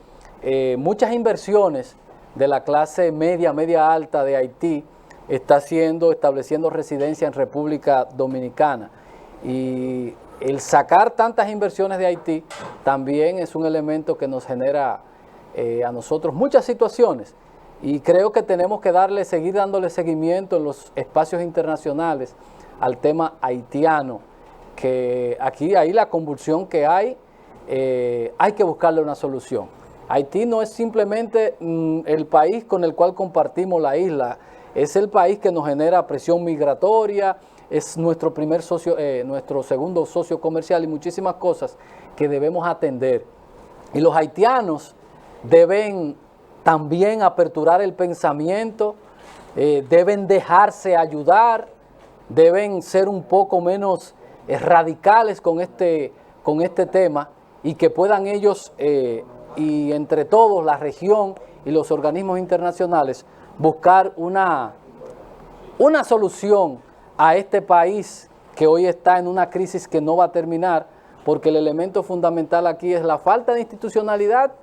muchas inversiones de la clase media, media alta de Haití está estableciendo residencia en República Dominicana. Y el sacar tantas inversiones de Haití también es un elemento que nos genera a nosotros muchas situaciones. Y creo que tenemos que seguir dándole seguimiento en los espacios internacionales al tema haitiano, que ahí la convulsión que hay que buscarle una solución. Haití no es simplemente el país con el cual compartimos la isla, es el país que nos genera presión migratoria, es nuestro primer socio, nuestro segundo socio comercial y muchísimas cosas que debemos atender. Y los haitianos deben también aperturar el pensamiento, deben dejarse ayudar, deben ser un poco menos radicales con este tema y que puedan ellos y entre todos la región y los organismos internacionales buscar una solución a este país que hoy está en una crisis que no va a terminar, porque el elemento fundamental aquí es la falta de institucionalidad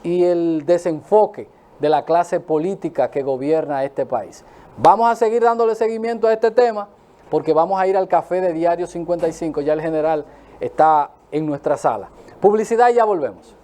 y el desenfoque de la clase política que gobierna este país. Vamos a seguir dándole seguimiento a este tema porque vamos a ir al café de Diario 55, ya el general está en nuestra sala. Publicidad y ya volvemos.